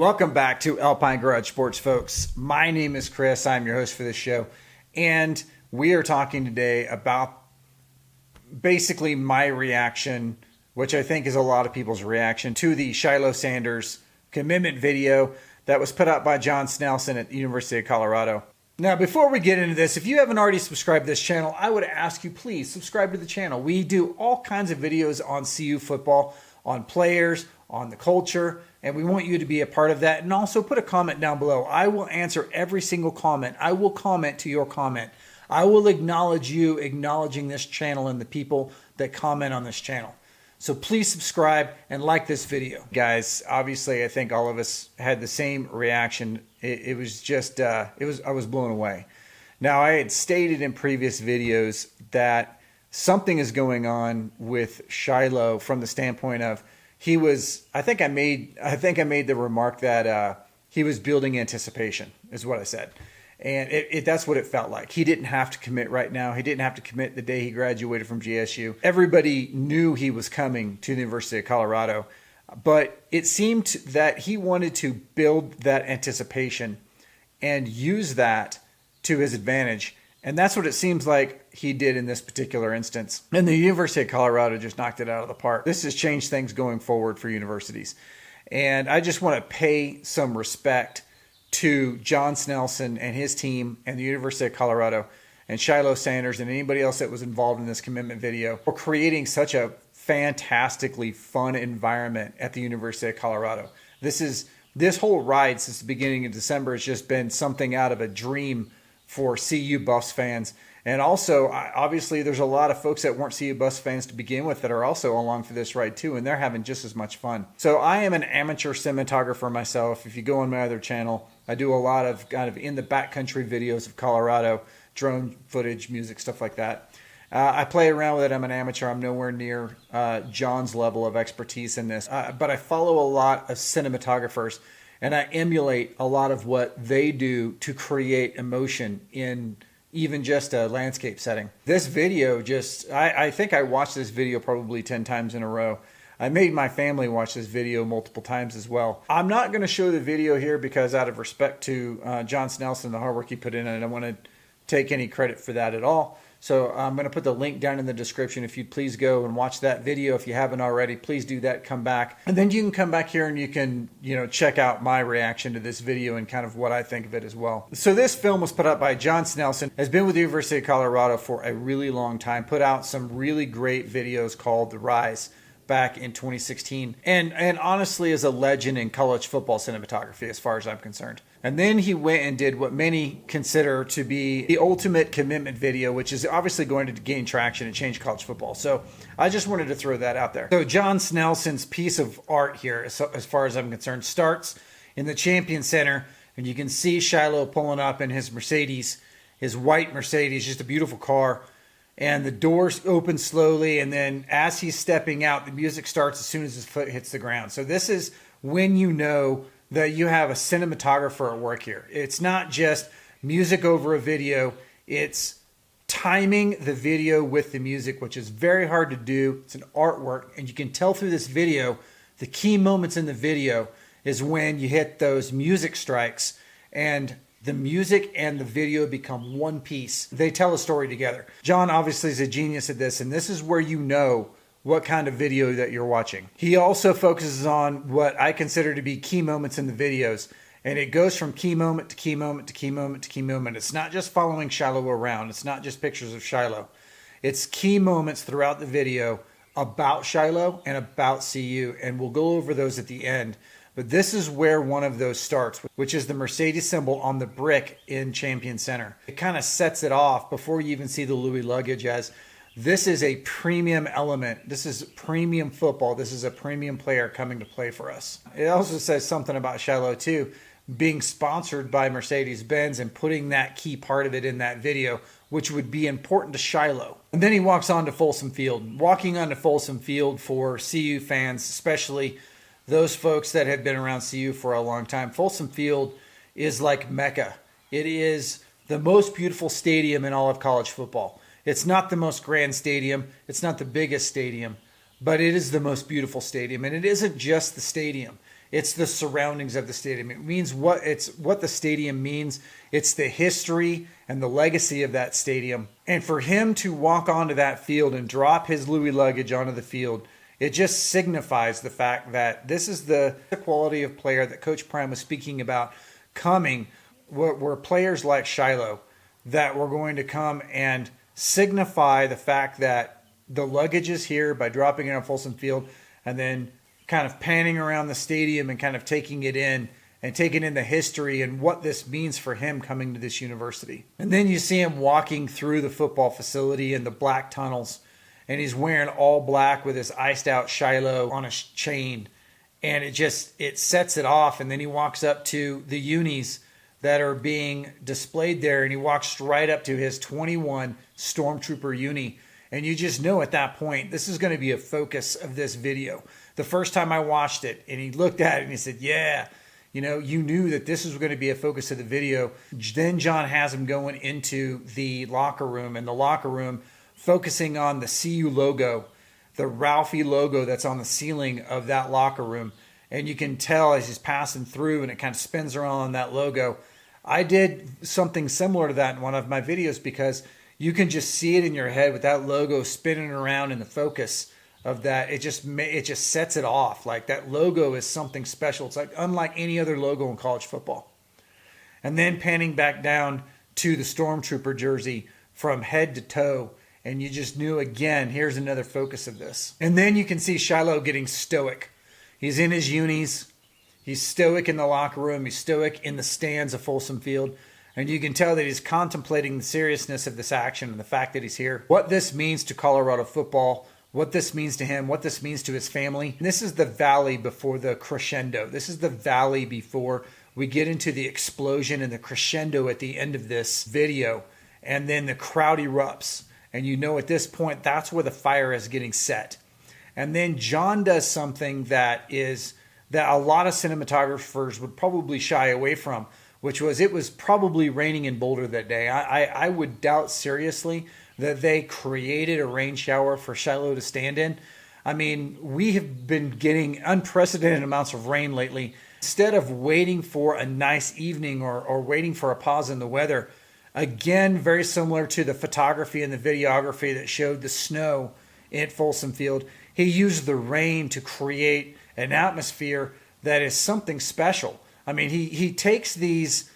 Welcome back to Alpine Garage Sports, folks. My name is Chris. I'm your host for this show. And we are talking today about basically my reaction, which I think is a lot of people's reaction, to the Shilo Sanders commitment video that was put out by John Snelson at the University of Colorado. Now, before we get into this, if you haven't already subscribed to this channel, I would ask you, please subscribe to the channel. We do all kinds of videos on CU football, on players, on the culture, and we want you to be a part of that. And also put a comment down below. I will answer every single comment. I will comment to your comment. I will acknowledge you acknowledging this channel and the people that comment on this channel. So please subscribe and like this video. Guys, obviously I think all of us had the same reaction. It was just, I was blown away. Now, I had stated in previous videos that something is going on with Shilo from the standpoint of he was, I think I made the remark that he was building anticipation, is what I said. And that's what it felt like. He didn't have to commit right now. He didn't have to commit the day he graduated from GSU. Everybody knew he was coming to the University of Colorado, but it seemed that he wanted to build that anticipation and use that to his advantage. And that's what it seems like he did in this particular instance. And the University of Colorado just knocked it out of the park. This has changed things going forward for universities. And I just want to pay some respect to John Snelson and his team and the University of Colorado and Shilo Sanders and anybody else that was involved in this commitment video for creating such a fantastically fun environment at the University of Colorado. This whole ride since the beginning of December has just been something out of a dream for CU Buffs fans. And also, obviously, there's a lot of folks that weren't CU Buffs fans to begin with that are also along for this ride too, and they're having just as much fun. So I am an amateur cinematographer myself. If you go on my other channel, I do a lot of kind of in the backcountry videos of Colorado, drone footage, music, stuff like that. I play around with it. I'm an amateur. I'm nowhere near John's level of expertise in this. But I follow a lot of cinematographers, and I emulate a lot of what they do to create emotion in even just a landscape setting. This video I think I watched this video probably 10 times in a row. I made my family watch this video multiple times as well. I'm not going to show the video here because out of respect to John Snelson, the hard work he put in, and I don't want to take any credit for that at all. So I'm going to put the link down in the description. If you'd please go and watch that video. If you haven't already, please do that. Come back. And then you can come back here and you can, check out my reaction to this video and kind of what I think of it as well. So this film was put out by John Snelson, has been with the University of Colorado for a really long time, put out some really great videos called The Rise back in 2016, and honestly is a legend in college football cinematography as far as I'm concerned. And then he went and did what many consider to be the ultimate commitment video, which is obviously going to gain traction and change college football. So I just wanted to throw that out there. So John Snelson's piece of art here, as far as I'm concerned, starts in the Champion Center, and you can see Shilo pulling up in his Mercedes, his white Mercedes, just a beautiful car. And the doors open slowly, and then as he's stepping out, the music starts as soon as his foot hits the ground. So this is when you know that you have a cinematographer at work here. It's not just music over a video. It's timing the video with the music, which is very hard to do. It's an artwork, and you can tell through this video, the key moments in the video is when you hit those music strikes, and the music and the video become one piece. They tell a story together. John obviously is a genius at this, and this is where you know what kind of video that you're watching. He also focuses on what I consider to be key moments in the videos, and it goes from key moment to key moment to key moment to key moment. It's not just following Shilo around. It's not just pictures of Shilo. It's key moments throughout the video about Shilo and about CU, and we'll go over those at the end. But this is where one of those starts, which is the Mercedes symbol on the brick in Champion Center. It kind of sets it off before you even see the Louis luggage as this is a premium element. This is premium football. This is a premium player coming to play for us. It also says something about Shilo too, being sponsored by Mercedes-Benz and putting that key part of it in that video, which would be important to Shilo. And then he walks on to Folsom Field. Walking onto Folsom Field for CU fans, especially those folks that have been around CU for a long time, Folsom Field is like Mecca. It is the most beautiful stadium in all of college football. It's not the most grand stadium. It's not the biggest stadium, but it is the most beautiful stadium. And it isn't just the stadium. It's the surroundings of the stadium. It means what the stadium means. It's the history and the legacy of that stadium. And for him to walk onto that field and drop his Louis luggage onto the field, it just signifies the fact that this is the quality of player that Coach Prime was speaking about coming, were players like Shilo that were going to come and signify the fact that the luggage is here by dropping it on Folsom Field and then kind of panning around the stadium and kind of taking it in and taking in the history and what this means for him coming to this university. And then you see him walking through the football facility in the black tunnels, and he's wearing all black with his iced out Shilo on a chain, and it sets it off. And then he walks up to the unis that are being displayed there, and he walks right up to his 21 Stormtrooper uni. And you just know at that point, this is going to be a focus of this video. The first time I watched it, and he looked at it and he said, yeah, you knew that this was going to be a focus of the video. Then John has him going into the locker room, and the locker room focusing on the CU logo, the Ralphie logo that's on the ceiling of that locker room. And you can tell as he's passing through and it kind of spins around on that logo. I did something similar to that in one of my videos because you can just see it in your head with that logo spinning around in the focus of that. It just sets it off. Like that logo is something special. It's like unlike any other logo in college football. And then panning back down to the Stormtrooper jersey from head to toe. And you just knew, again, here's another focus of this. And then you can see Shilo getting stoic. He's in his unis. He's stoic in the locker room. He's stoic in the stands of Folsom Field. And you can tell that he's contemplating the seriousness of this action and the fact that he's here. What this means to Colorado football, what this means to him, what this means to his family. And this is the valley before the crescendo. This is the valley before we get into the explosion and the crescendo at the end of this video. And then the crowd erupts. And you know at this point, that's where the fire is getting set. And then John does something that a lot of cinematographers would probably shy away from, which was it was probably raining in Boulder that day. I would doubt seriously that they created a rain shower for Shilo to stand in. I mean, we have been getting unprecedented amounts of rain lately. Instead of waiting for a nice evening or waiting for a pause in the weather, again, very similar to the photography and the videography that showed the snow at Folsom Field, he used the rain to create an atmosphere that is something special. I mean, he takes these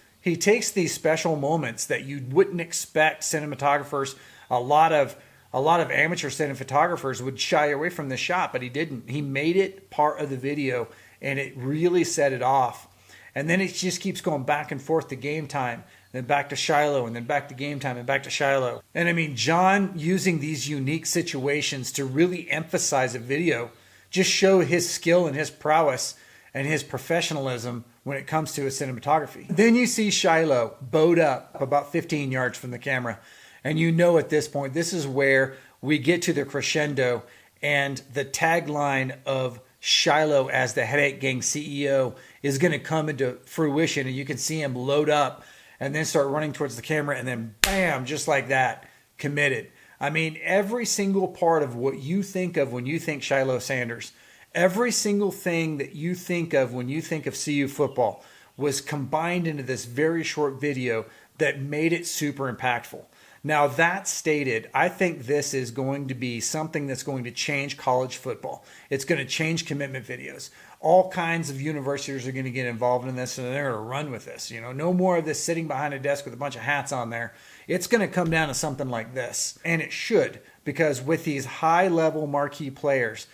special moments that you wouldn't expect cinematographers. A lot of amateur cinematographers would shy away from this shot, but he didn't. He made it part of the video, and it really set it off. And then it just keeps going back and forth to game time, then back to Shilo, and then back to game time, and back to Shilo. And I mean, John using these unique situations to really emphasize a video, just show his skill and his prowess and his professionalism when it comes to his cinematography. Then you see Shilo bowed up about 15 yards from the camera. And you know at this point, this is where we get to the crescendo, and the tagline of Shilo as the Headache Gang CEO is going to come into fruition, and you can see him load up and then start running towards the camera, and then bam, just like that, committed. I mean, every single part of what you think of when you think Shilo Sanders, every single thing that you think of when you think of CU football was combined into this very short video that made it super impactful. Now, that stated, I think this is going to be something that's going to change college football. It's going to change commitment videos. All kinds of universities are going to get involved in this, and they're going to run with this. No more of this sitting behind a desk with a bunch of hats on there. It's going to come down to something like this, and it should, because with these high-level marquee players,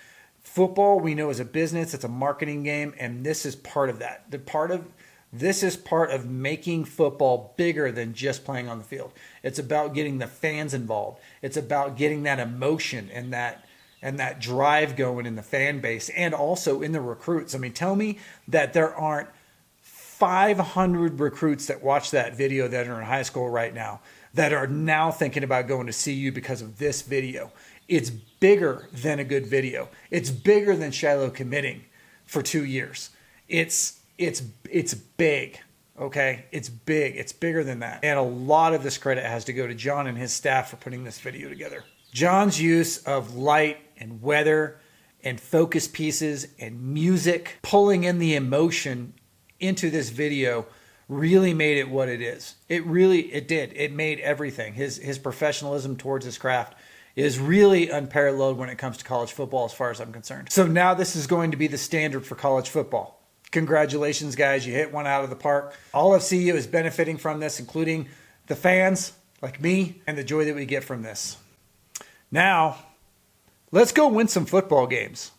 football we know is a business, it's a marketing game, and this is part of that. This is part of making football bigger than just playing on the field. It's about getting the fans involved. It's about getting that emotion and that drive going in the fan base and also in the recruits. I mean, tell me that there aren't 500 recruits that watch that video that are in high school right now that are now thinking about going to CU because of this video. It's bigger than a good video. It's bigger than Shilo committing for 2 years. It's big, okay? It's big. It's bigger than that. And a lot of this credit has to go to John and his staff for putting this video together. John's use of light and weather and focus pieces and music, pulling in the emotion into this video really made it what it is. It did. It made everything. His professionalism towards his craft is really unparalleled when it comes to college football as far as I'm concerned. So now this is going to be the standard for college football. Congratulations, guys. You hit one out of the park. All of CU is benefiting from this, including the fans like me and the joy that we get from this. Now, let's go win some football games.